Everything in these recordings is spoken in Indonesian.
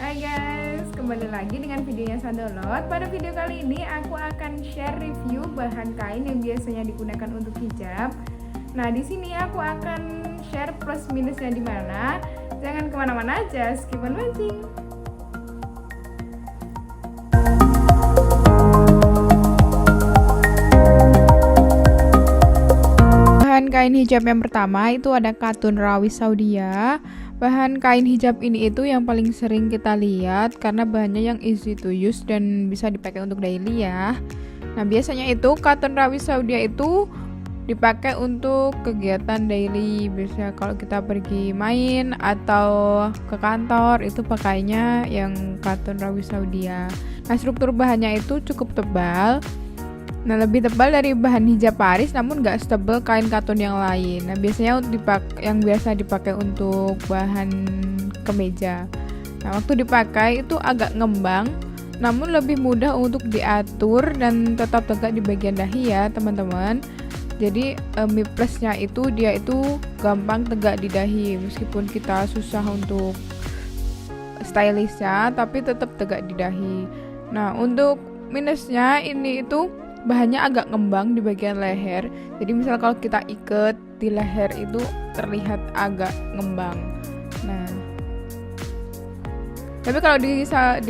Hai guys, kembali lagi dengan videonya Sadolot. Pada video kali ini aku akan share review bahan kain yang biasanya digunakan untuk hijab. Nah, di sini aku akan share plus minusnya di mana. Jangan kemana-mana aja, skip on watching. Bahan kain hijab yang pertama itu ada katun rawi Saudia. Bahan kain hijab ini itu yang paling sering kita lihat karena bahannya yang easy to use dan bisa dipakai untuk daily ya. Nah, biasanya itu katun rawi Saudia itu dipakai untuk kegiatan daily. Biasanya kalau kita pergi main atau ke kantor itu pakainya yang katun rawi Saudia. Nah, struktur bahannya itu cukup tebal. Nah, lebih tebal dari bahan hijab Paris namun nggak setebal kain katun yang lain. Nah, biasanya yang biasa dipakai untuk bahan kemeja. Nah, waktu dipakai itu agak ngembang namun lebih mudah untuk diatur dan tetap tegak di bagian dahi ya teman-teman. Jadi plusnya itu dia itu gampang tegak di dahi meskipun kita susah untuk stylishnya tapi tetap tegak di dahi. Nah, untuk minusnya ini itu bahannya agak ngembang di bagian leher. Jadi misal kalau kita ikat di leher itu terlihat agak ngembang. Nah, tapi kalau di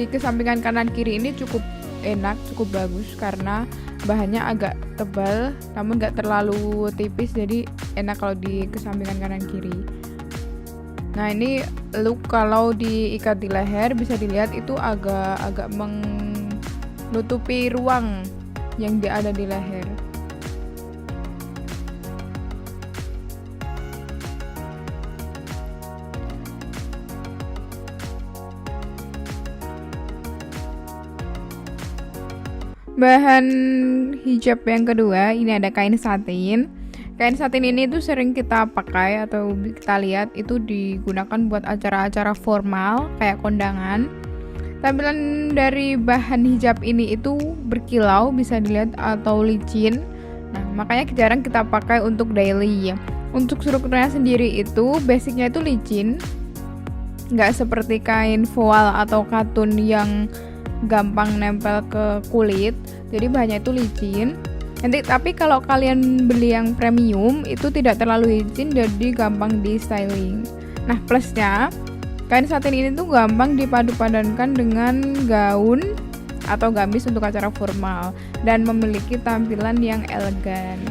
kesampingan kanan kiri ini cukup enak, cukup bagus karena bahannya agak tebal namun gak terlalu tipis, jadi enak kalau di kesampingan kanan kiri. Nah, ini look kalau diikat di leher bisa dilihat itu agak menutupi ruang yang ada di leher. Bahan hijab yang kedua ini ada kain satin. Kain satin ini tuh sering kita pakai atau kita lihat itu digunakan buat acara-acara formal kayak kondangan. Tampilan dari bahan hijab ini itu berkilau bisa dilihat atau licin. Nah, makanya jarang kita pakai untuk daily. Untuk strukturnya sendiri itu basicnya itu licin, nggak seperti kain voal atau katun yang gampang nempel ke kulit. Jadi bahannya itu licin. Nanti tapi kalau kalian beli yang premium itu tidak terlalu licin, jadi gampang di styling. Nah, plusnya kain satin ini tuh gampang dipadu-padankan dengan gaun atau gamis untuk acara formal dan memiliki tampilan yang elegan.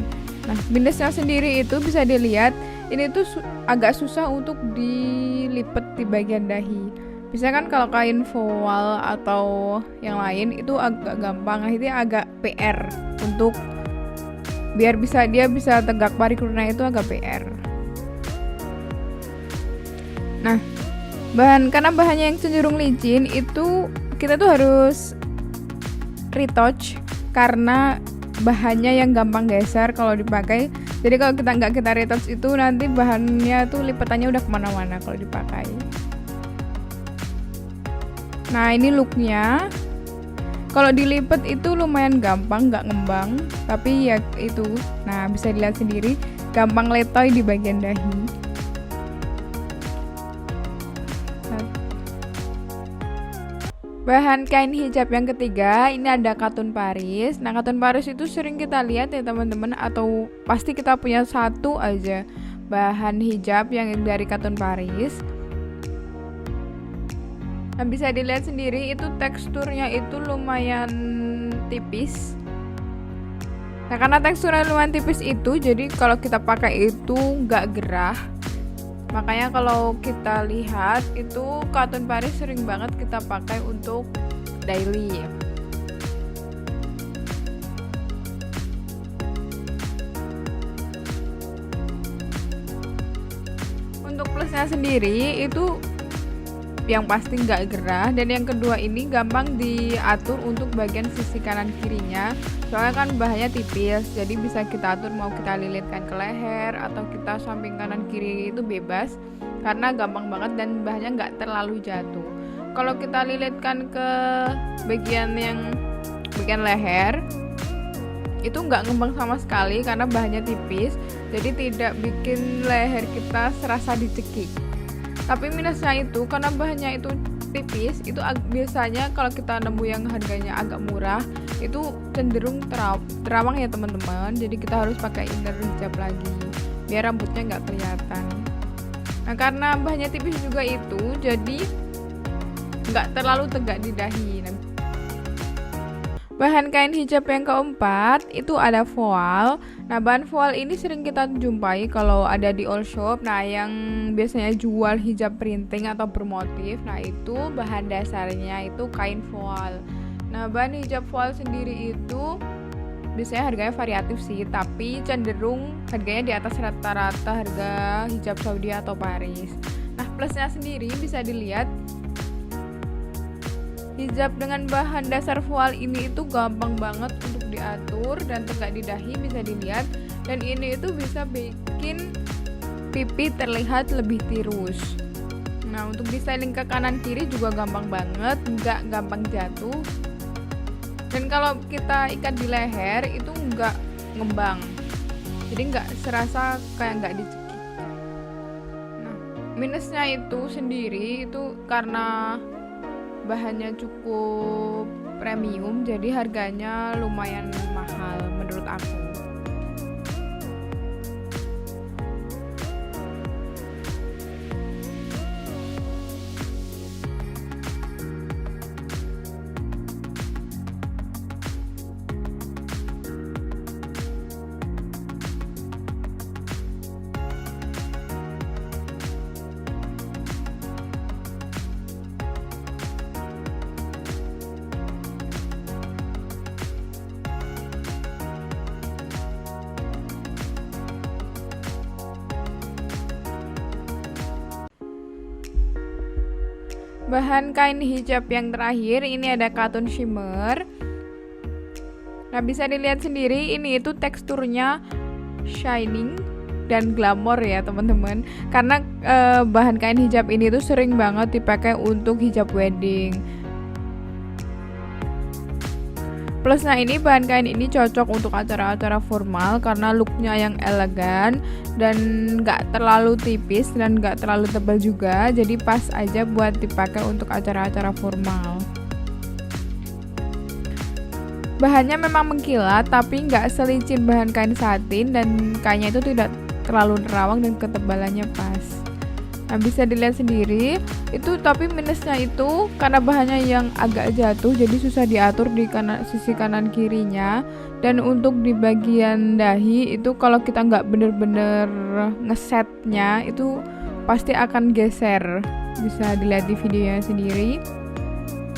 Nah, minusnya sendiri itu bisa dilihat ini tuh agak susah untuk dilipet di bagian dahi. Biasanya kan kalau kain voal atau yang lain itu agak gampang, ini agak PR untuk biar dia bisa tegak paripurna itu agak PR. Nah, karena bahannya yang cenderung licin itu kita tuh harus retouch karena bahannya yang gampang geser kalau dipakai. Jadi kalau kita nggak kita retouch itu nanti bahannya tuh lipatannya udah kemana-mana kalau dipakai. Nah, ini looknya. Kalau dilipat itu lumayan gampang, nggak ngembang, tapi ya itu. Nah, bisa dilihat sendiri gampang letoy di bagian dahi. Bahan kain hijab yang ketiga ini ada katun Paris. Nah, katun Paris itu sering kita lihat ya teman-teman, atau pasti kita punya satu aja bahan hijab yang dari katun Paris. Nah, bisa dilihat sendiri itu teksturnya itu lumayan tipis. Nah, karena teksturnya lumayan tipis itu jadi kalau kita pakai itu nggak gerah. Makanya kalau kita lihat itu katun Paris sering banget kita pakai untuk daily. Untuk plusnya sendiri itu yang pasti nggak gerah, dan yang kedua ini gampang diatur untuk bagian sisi kanan kirinya soalnya kan bahannya tipis, jadi bisa kita atur mau kita lilitkan ke leher atau kita samping kanan kiri itu bebas karena gampang banget dan bahannya nggak terlalu jatuh. Kalau kita lilitkan ke bagian leher itu nggak ngembang sama sekali karena bahannya tipis, jadi tidak bikin leher kita serasa dicekik. Tapi minusnya itu karena bahannya itu tipis itu biasanya kalau kita nemu yang harganya agak murah itu cenderung terawang ya teman-teman. Jadi kita harus pakai inner hijab lagi biar rambutnya nggak kelihatan. Nah karena bahannya tipis juga itu jadi nggak terlalu tegak di dahi. Bahan kain hijab yang keempat itu ada voal. Nah bahan voal ini sering kita jumpai kalau ada di all shop. Nah yang biasanya jual hijab printing atau bermotif, nah itu bahan dasarnya itu kain voal. Nah bahan hijab voal sendiri itu biasanya harganya variatif sih, tapi cenderung harganya di atas rata-rata harga hijab Saudi atau Paris. Nah plusnya sendiri bisa dilihat, hijab dengan bahan dasar voal ini itu gampang banget untuk diatur dan tegak di dahi bisa dilihat, dan ini itu bisa bikin pipi terlihat lebih tirus. Nah untuk distyling ke kanan kiri juga gampang banget, nggak gampang jatuh, dan kalau kita ikat di leher itu nggak ngembang, jadi nggak serasa kayak nggak dicekik. Nah minusnya itu sendiri itu karena bahannya cukup premium, jadi harganya lumayan mahal menurut aku. Bahan kain hijab yang terakhir ini ada cotton shimmer. Nah bisa dilihat sendiri ini itu teksturnya shining dan glamor ya teman-teman, karena bahan kain hijab ini tuh sering banget dipakai untuk hijab wedding. Plusnya ini bahan kain ini cocok untuk acara-acara formal karena looknya yang elegan dan nggak terlalu tipis dan nggak terlalu tebal juga, jadi pas aja buat dipakai untuk acara-acara formal. Bahannya memang mengkilat tapi nggak selicin bahan kain satin, dan kainnya itu tidak terlalu nerawang dan ketebalannya pas. Nah bisa dilihat sendiri itu, tapi minusnya itu karena bahannya yang agak jatuh jadi susah diatur di sisi kanan kirinya, dan untuk di bagian dahi itu kalau kita nggak bener-bener ngesetnya itu pasti akan geser, bisa dilihat di videonya sendiri.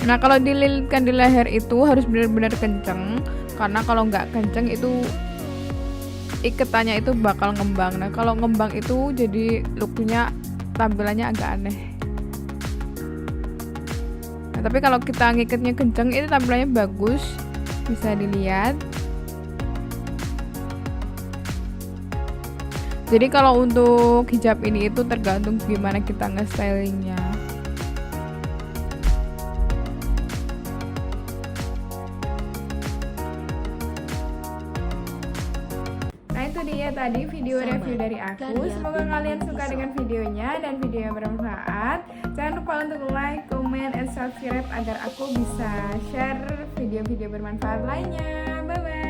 Nah kalau dililitkan di leher itu harus benar-benar kenceng, karena kalau nggak kenceng itu iketannya itu bakal ngembang. Nah kalau ngembang itu jadi looknya tampilannya agak aneh. Nah tapi kalau kita ngikatnya kenceng itu tampilannya bagus, bisa dilihat. Jadi kalau untuk hijab ini itu tergantung gimana kita nge-stylingnya. Itu dia tadi video review dari aku. Semoga kalian suka dengan videonya dan videonya bermanfaat. Jangan lupa untuk like, comment, and subscribe agar aku bisa share video-video bermanfaat lainnya. Bye bye.